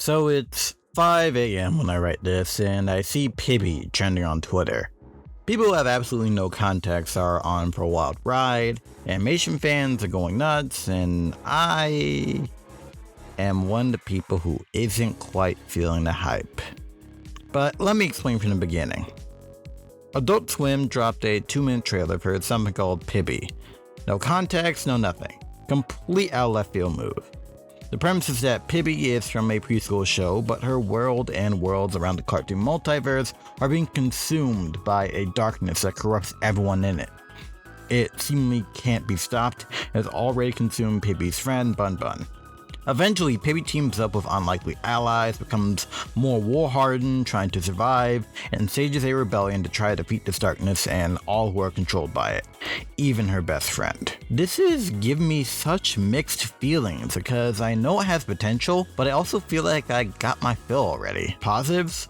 So it's 5 a.m. when I write this, and I see Pibby trending on Twitter. People who have absolutely no context are on for a wild ride, animation fans are going nuts, and I am one of the people who isn't quite feeling the hype. But let me explain from the beginning. Adult Swim dropped a 2-minute trailer for something called Pibby. No context, no nothing. Complete out of left field move. The premise is that Pibby is from a preschool show, but her world and worlds around the cartoon multiverse are being consumed by a darkness that corrupts everyone in it. It seemingly can't be stopped, and has already consumed Pibby's friend, Bun Bun. Eventually, Pibby teams up with unlikely allies, becomes more war-hardened, trying to survive, and stages a rebellion to try to defeat this darkness and all who are controlled by it, even her best friend. This is giving me such mixed feelings because I know it has potential, but I also feel like I got my fill already. Positives?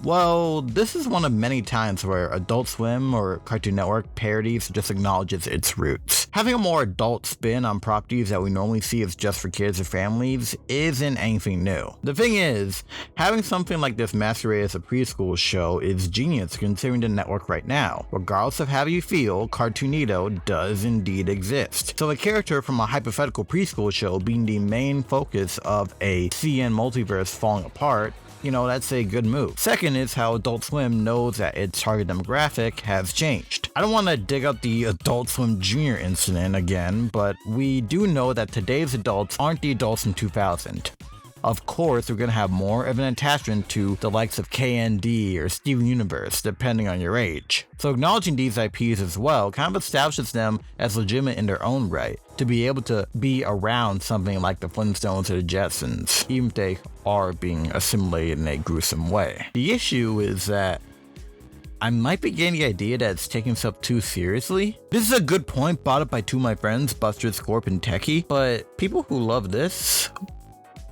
Well, this is one of many times where Adult Swim or Cartoon Network parodies just acknowledges its roots. Having a more adult spin on properties that we normally see as just for kids or families isn't anything new. The thing is, having something like this masquerade as a preschool show is genius considering the network right now. Regardless of how you feel, Cartoonito does indeed exist. So the character from a hypothetical preschool show being the main focus of a CN multiverse falling apart, that's a good move. Second is how Adult Swim knows that its target demographic has changed. I don't want to dig up the Adult Swim Jr. incident again, but we do know that today's adults aren't the adults in 2000. Of course, we're going to have more of an attachment to the likes of KND or Steven Universe, depending on your age. So acknowledging these IPs as well kind of establishes them as legitimate in their own right, to be able to be around something like the Flintstones or the Jetsons, even if they are being assimilated in a gruesome way. The issue is that I might be getting the idea that it's taking itself too seriously. This is a good point brought up by two of my friends, Buster Scorp and Techie, but people who love this,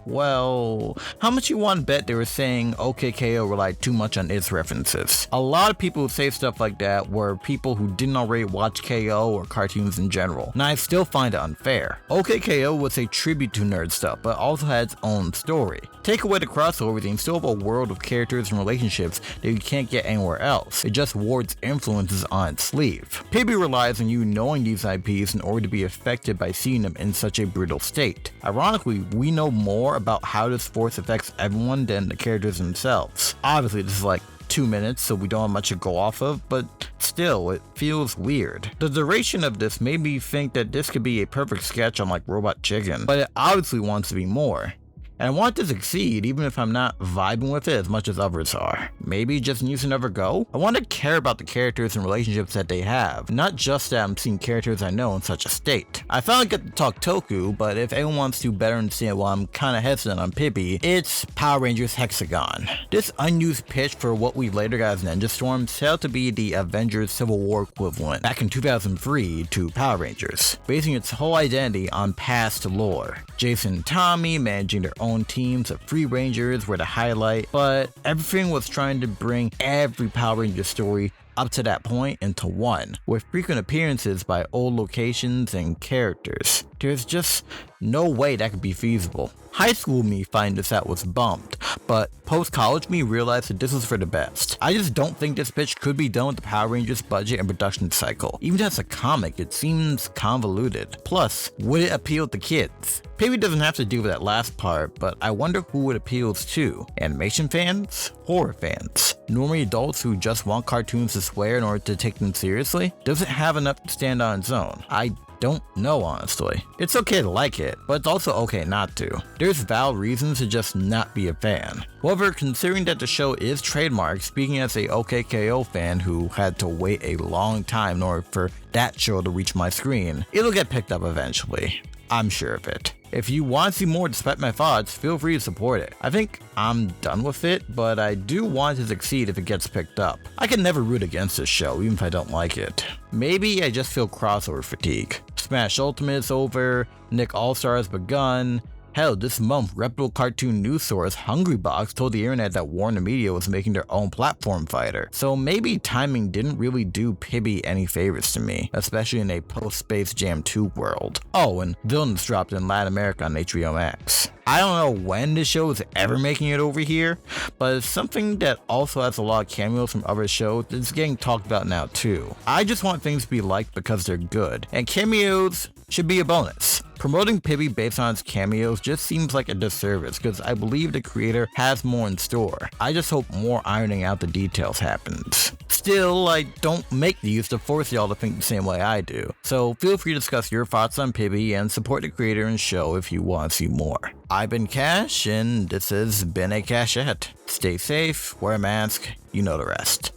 well, how much you want to bet they were saying OKKO relied too much on its references? A lot of people who say stuff like that were people who didn't already watch KO or cartoons in general, and I still find it unfair. OKKO was a tribute to nerd stuff, but also had its own story. Take away the crossover and still have a world of characters and relationships that you can't get anywhere else. It just wore its influences on its sleeve. Pibby relies on you knowing these IPs in order to be affected by seeing them in such a brutal state. Ironically, we know more about how this force affects everyone than the characters themselves. Obviously, this is like 2 minutes, so we don't have much to go off of, but still, it feels weird. The duration of this made me think that this could be a perfect sketch on like Robot Chicken, but it obviously wants to be more. And I want to succeed even if I'm not vibing with it as much as others are. Maybe just needs another go? I want to care about the characters and relationships that they have, not just that I'm seeing characters I know in such a state. I finally get to talk Toku, but if anyone wants to better understand why I'm kinda hesitant on Pibby, it's Power Rangers Hexagon. This unused pitch for what we later got as Ninja Storm set out to be the Avengers Civil War equivalent back in 2003 to Power Rangers, basing its whole identity on past lore. Jason and Tommy managing their own teams of Free Rangers were the highlight, but everything was trying to bring every Power Ranger story up to that point into one, with frequent appearances by old locations and characters. There's just no way that could be feasible. High school me finding this out was bummed, but post-college me realized that this was for the best. I just don't think this pitch could be done with the Power Rangers budget and production cycle. Even as a comic, it seems convoluted. Plus, would it appeal to kids? Pibby doesn't have to deal with that last part, but I wonder who it appeals to. Animation fans? Horror fans? Normally adults who just want cartoons to swear in order to take them seriously? Does it have enough to stand on its own? I don't know, honestly. It's okay to like it, but it's also okay not to. There's valid reasons to just not be a fan. However, considering that the show is trademarked, speaking as a OKKO fan who had to wait a long time in order for that show to reach my screen, it'll get picked up eventually. I'm sure of it. If you want to see more despite my thoughts, feel free to support it. I think I'm done with it, but I do want it to succeed if it gets picked up. I can never root against this show, even if I don't like it. Maybe I just feel crossover fatigue. Smash Ultimate is over, Nick All-Star has begun, Hell, this month, reputable cartoon news source Hungrybox told the internet that Warner Media was making their own platform fighter. So maybe timing didn't really do Pibby any favors to me, especially in a post-Space Jam 2 world. Oh, and Villains dropped in Latin America on HBO Max. I don't know when this show is ever making it over here, but it's something that also has a lot of cameos from other shows that's getting talked about now too. I just want things to be liked because they're good, and cameos should be a bonus. Promoting Pibby based on its cameos just seems like a disservice because I believe the creator has more in store. I just hope more ironing out the details happens. Still, I don't make these to force y'all to think the same way I do, so feel free to discuss your thoughts on Pibby and support the creator and show if you want to see more. I've been Cash, and this has been a Cashette. Stay safe, wear a mask, you know the rest.